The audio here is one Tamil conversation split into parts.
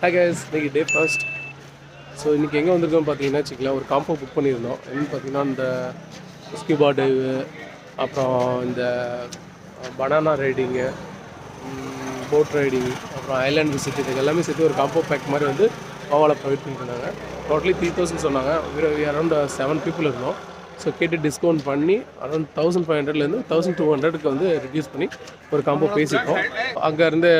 Hi guys, இன்னைக்கு டே ஃபர்ஸ்ட். ஸோ இன்றைக்கி எங்கே வந்திருக்கோம் பார்த்தீங்கன்னா வச்சுக்கலாம், ஒரு காம்போ புக் பண்ணியிருந்தோம். என்னென்னு பார்த்தீங்கன்னா இந்த ஸ்கூபா டைவு, அப்புறம் இந்த பனானா ரைடிங்கு, போட் ரைடிங், அப்புறம் ஐலாண்ட் விசிட், இதுக்கு எல்லாமே சேர்த்து ஒரு காம்போ பேக் மாதிரி வந்து கோவாவில் ப்ரொவைட் பண்ணியிருந்தாங்க. டோட்டலி 3000 சொன்னாங்க. அரௌண்ட் 7 பீப்புள் இருந்தோம். ஸோ கேட்டு டிஸ்கவுண்ட் பண்ணி அரௌண்ட் 1500லேருந்து 1200க்கு வந்து ரிடியூஸ் பண்ணி ஒரு காம்போ பேசிட்டோம். அங்கேருந்து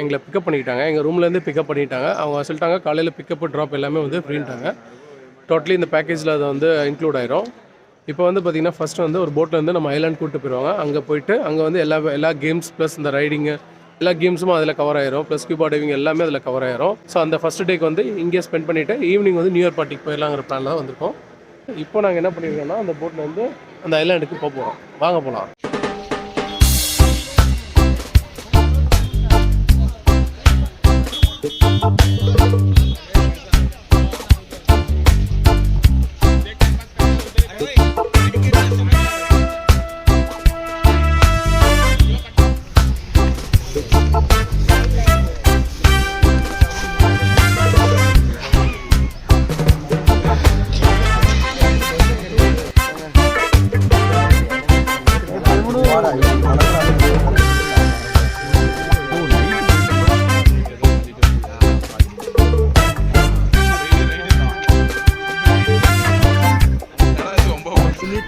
எங்களை பிக்கப் பண்ணிக்கிட்டாங்க, எங்கள் ரூம்லேருந்து பிக்கப் பண்ணிட்டாங்க. அவங்க சொல்லிட்டாங்க காலையில் பிக்கப் ட்ராப் எல்லாமே வந்து ஃப்ரீன்ட்டாங்க. டோட்டலி இந்த பேக்கேஜில் அதை வந்து இன்க்ளூட் ஆயிரும். இப்போ வந்து பார்த்திங்கன்னா ஃபஸ்ட்டு வந்து ஒரு போட்டில் நம்ம ஐலாண்ட் கூப்பிட்டு போயிடுவாங்க. அங்கே போயிட்டு அங்கே வந்து எல்லா கேம்ஸ் ப்ளஸ் இந்த ரைடிங்கு எல்லா கேம்ஸும் அதில் கவர் ஆயிரும், ப்ளஸ் ஸ்கூபா டைவிங் எல்லாமே அதில் கவர் ஆயிரும். ஸோ அந்த ஃபஸ்ட் டேக்கு வந்து இங்கே ஸ்பெண்ட் பண்ணிவிட்டு ஈவினிங் வந்து நியூ இயர் பார்ட்டிக்கு போயிடலாங்கிற பிளான் தான் வந்திருக்கோம். இப்போ நாங்கள் என்ன பண்ணியிருக்கோம்னா அந்த போட்டில் வந்து அந்த ஐலாண்டுக்கு போகிறோம். வாங்க போகலாம்.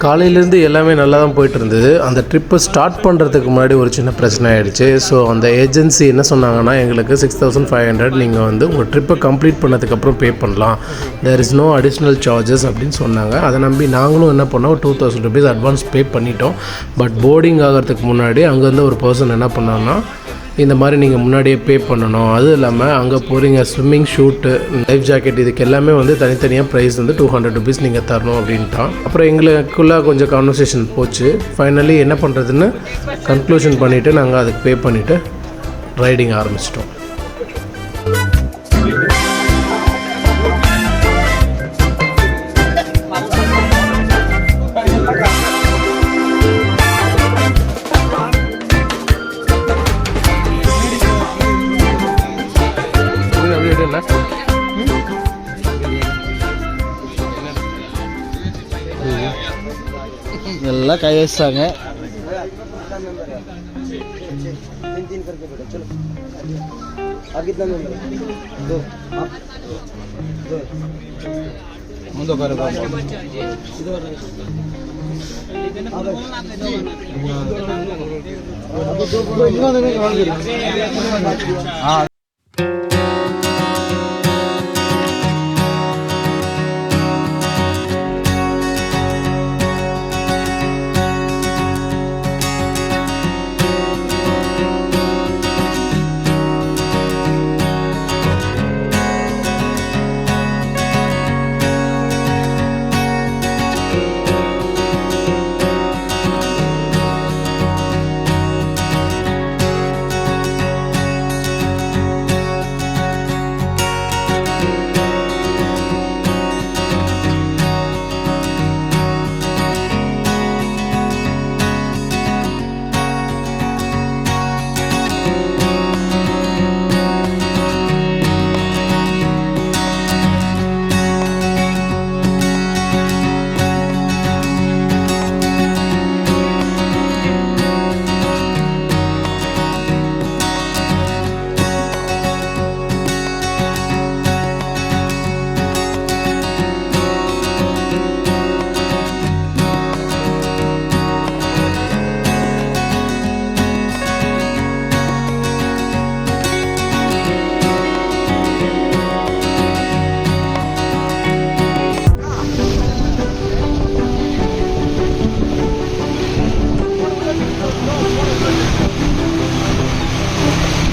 காலையிலேருந்து எல்லாமே நல்லா தான் போயிட்டு இருந்தது. அந்த ட்ரிப்பை ஸ்டார்ட் பண்ணுறதுக்கு முன்னாடி ஒரு சின்ன பிரச்சனை ஆகிடுச்சு. ஸோ அந்த ஏஜென்சி என்ன சொன்னாங்கன்னா, எங்களுக்கு 6500 நீங்கள் வந்து உங்கள் ட்ரிப்பை கம்ப்ளீட் பண்ணதுக்கப்புறம் பே பண்ணலாம், there is no additional charges அப்படின்னு சொன்னாங்க. அதை நம்பி நாங்களும் என்ன பண்ணோம், 2000 rupees அட்வான்ஸ் பே பண்ணிட்டோம். பட் போர்டிங் ஆகிறதுக்கு முன்னாடி அங்கேருந்து ஒரு பர்சன் என்ன பண்ணாங்கன்னா, இந்த மாதிரி நீங்கள் முன்னாடியே பே பண்ணணும், அதுவும் இல்லாமல் அங்கே போகிறீங்க ஸ்விம்மிங் ஷூட்டு, லைஃப் ஜாக்கெட், இதுக்கு எல்லாமே வந்து தனித்தனியாக ப்ரைஸ் வந்து 200 rupees நீங்கள் தரணும் அப்படின்ட்டான். அப்புறம் எங்களுக்குள்ளே கொஞ்சம் கான்வர்சேஷன் போச்சு. ஃபைனலி என்ன பண்ணுறதுன்னு கன்க்ளூஷன் பண்ணிவிட்டு நாங்கள் அதுக்கு பே பண்ணிவிட்டு ரைடிங் ஆரம்பிச்சிட்டோம். எல்லாம் கை வச்சாங்க.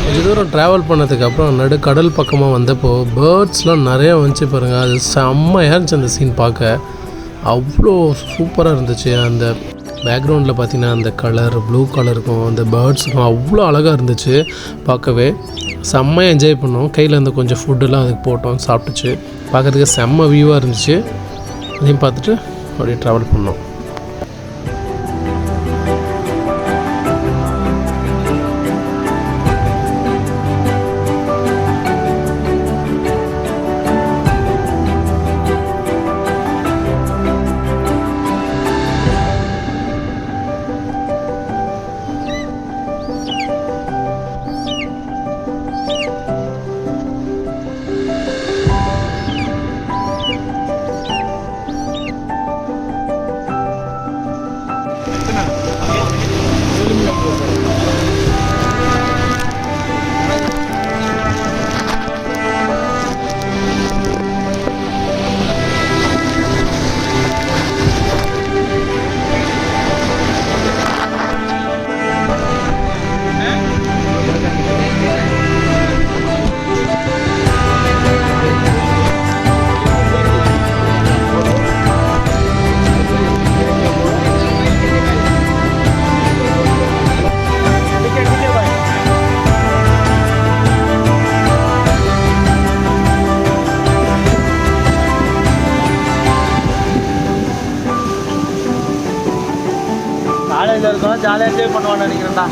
கொஞ்சம் தூரம் ட்ராவல் பண்ணதுக்கப்புறம் நடு கடல் பக்கமாக வந்தப்போ பேர்ட்ஸ்லாம் நிறையா வந்துச்சு பாருங்கள். அது செம்மையாக இருந்துச்சு அந்த சீன் பார்க்க. அவ்வளோ சூப்பராக இருந்துச்சு. அந்த பேக்ரவுண்டில் பார்த்திங்கன்னா அந்த கலர் ப்ளூ கலருக்கும் அந்த பேர்ட்ஸுக்கும் அவ்வளோ அழகாக இருந்துச்சு பார்க்கவே. செம்மையாக என்ஜாய் பண்ணோம். கையில் இருந்து கொஞ்சம் ஃபுட்டெல்லாம் அதுக்கு போட்டோம், சாப்பிட்டுச்சு. பார்க்குறதுக்கு செம்ம வியூவாக இருந்துச்சு. அதையும் பார்த்துட்டு அப்படியே ட்ராவல் பண்ணோம். ஜாலியாக என்ஜாய் பண்ணுவான்னு நினைக்கிறேன்டா.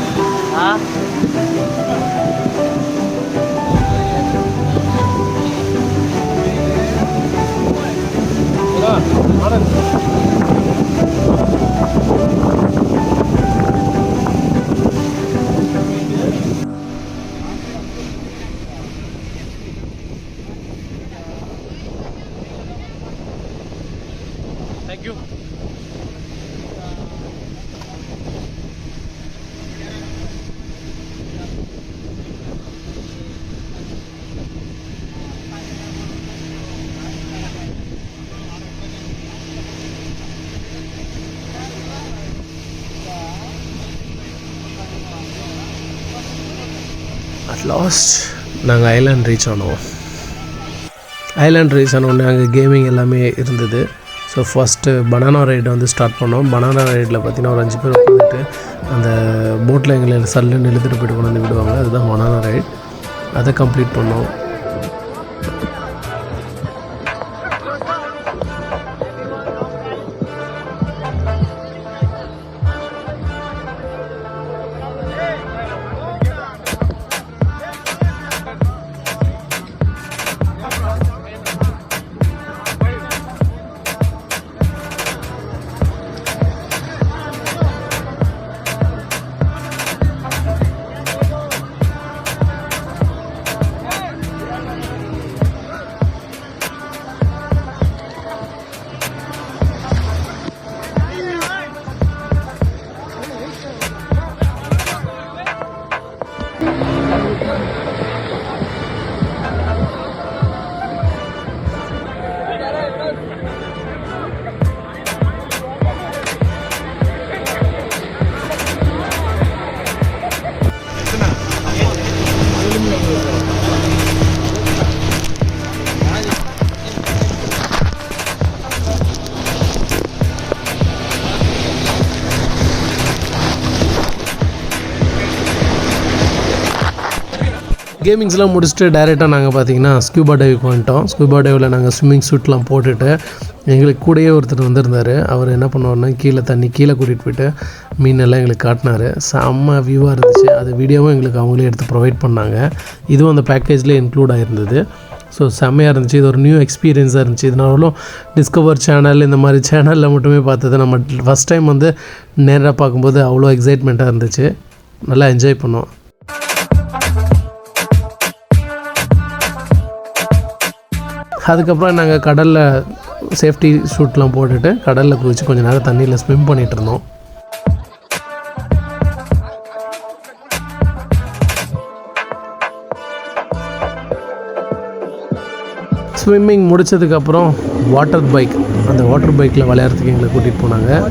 Thank you. At last நாங்கள் ஐலாண்ட் ரீச் ஆனோம். ஐலாண்ட் ரீச் ஆனோடனே அங்கே கேமிங் எல்லாமே இருந்தது. ஸோ ஃபஸ்ட்டு பனானா ரைடை வந்து ஸ்டார்ட் பண்ணோம். பனானா ரைடில் பார்த்திங்கன்னா ஒரு 5 பேர் உட்காந்துட்டு அந்த போட்டில் எங்களை சல்லுன்னு இழுத்துட்டு போய்ட்டு கொண்டு வந்து விடுவாங்க. அதுதான் பனானா ரைட். அதை கம்ப்ளீட் பண்ணோம். கேமிங்ஸ்லாம் முடிச்சுட்டு டேரெக்டாக நாங்கள் பார்த்தீங்கன்னா ஸ்கூபா டைவுக்கு வந்துட்டோம். ஸ்கூபா டைவில் நாங்கள் ஸ்விம்மிங் சூட்லாம் போட்டுட்டு எங்களுக்கு கூடயே ஒருத்தர் வந்திருந்தார். அவர் என்ன பண்ணுவார்னா கீழே கூட்டிகிட்டு போயிட்டு மீனெல்லாம் எங்களுக்கு காட்டினார். செம்ம வியூவாக இருந்துச்சு. அது வீடியோவும் எங்களுக்கு அவங்களே எடுத்து ப்ரொவைட் பண்ணாங்க. இதுவும் அந்த பேக்கேஜ்லேயே இன்க்ளூட் ஆகிருந்தது. ஸோ செம்மையாக இருந்துச்சு. இது ஒரு நியூ எக்ஸ்பீரியன்ஸாக இருந்துச்சு. இதனாலும் டிஸ்கவர் சேனல் இந்த மாதிரி சேனலில் மட்டுமே பார்த்தது. நம்ம ஃபஸ்ட் டைம் வந்து நேராக பார்க்கும்போது அவ்வளோ எக்ஸைட்மெண்ட்டாக இருந்துச்சு. நல்லா என்ஜாய் பண்ணோம். அதுக்கப்புறம் நாங்கள் கடலில் சேஃப்டி ஷூட்லாம் போட்டுட்டு கடலில் குதிச்சு கொஞ்சம் நேரம் தண்ணியில் ஸ்விம் பண்ணிகிட்டு இருந்தோம். ஸ்விம்மிங் முடித்ததுக்கப்புறம் வாட்டர் பைக், அந்த வாட்டர் பைக்கில் விளையாடுறதுக்கு எங்களை கூட்டிகிட்டு போனாங்க.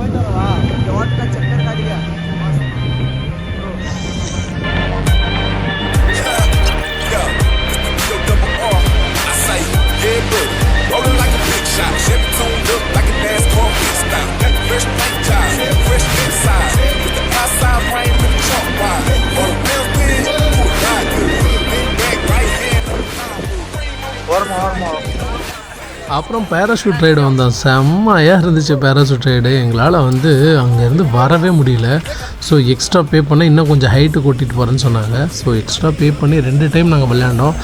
அப்புறம் பேராஷூட் ரைடு வந்தோம். செம்மையாக இருந்துச்சு பேராஷூட் ரைடு. எங்களால் வந்து அங்கேருந்து வரவே முடியல. ஸோ எக்ஸ்ட்ரா பே பண்ண இன்னும் கொஞ்சம் ஹைட்டு கூட்டிகிட்டு போகிறேன்னு சொன்னாங்க. ஸோ எக்ஸ்ட்ரா பே பண்ணி 2 டைம் நாங்கள் விளையாண்டோம்.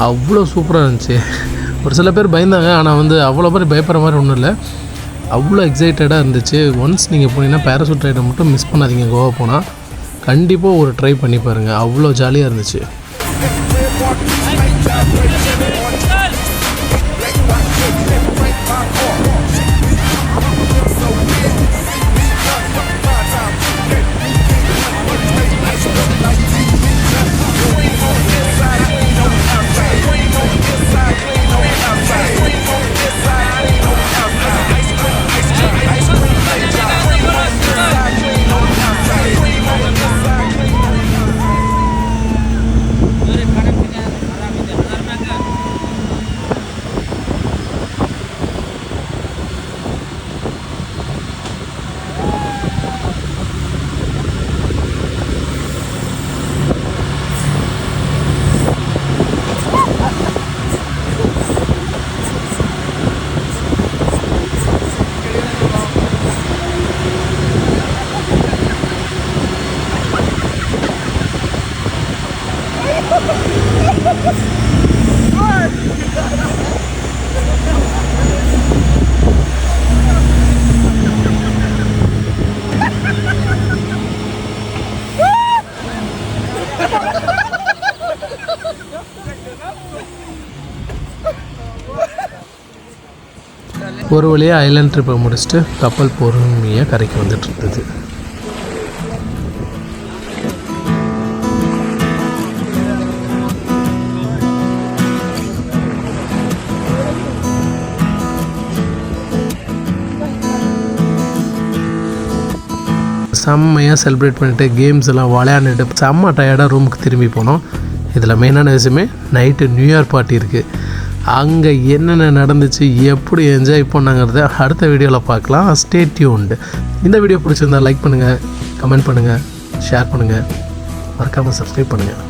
அவ்வளோ சூப்பராக இருந்துச்சு. ஒரு சில பேர் பயந்தாங்க, ஆனால் வந்து அவ்வளோ பேர் பயப்படுற மாதிரி ஒன்றும் இல்லை. அவ்வளோ எக்ஸைட்டடாக இருந்துச்சு. ஒன்ஸ் நீங்கள் போனீங்கன்னா பேராஷூட் ரைடை மட்டும் மிஸ் பண்ணாதீங்க. கோவா போனால் கண்டிப்பாக ஒரு ட்ரை பண்ணி பாருங்கள். அவ்வளோ ஜாலியாக இருந்துச்சு. ஒரு வழியாக ஐலாண்ட் ட்ரிப்பை முடிச்சுட்டு கப்பல் பொறுமையாக கரைக்கு வந்துட்டு இருந்தது. செம்மையாக செலிப்ரேட் பண்ணிவிட்டு கேம்ஸ் எல்லாம் விளையாண்டுட்டு செம்ம டயர்டாக ரூமுக்கு திரும்பி போனோம். இதில் மெயினான விஷயமே நைட்டு நியூ இயர் பார்ட்டி இருக்குது. அங்கே என்னென்ன நடந்துச்சு, எப்படி என்ஜாய் பண்ணாங்கிறத அடுத்த வீடியோவில் பார்க்கலாம். Stay tuned. இந்த வீடியோ பிடிச்சிருந்தா லைக் பண்ணுங்கள், கமெண்ட் பண்ணுங்கள், ஷேர் பண்ணுங்கள், மறக்காமல் சப்ஸ்கிரைப் பண்ணுங்கள்.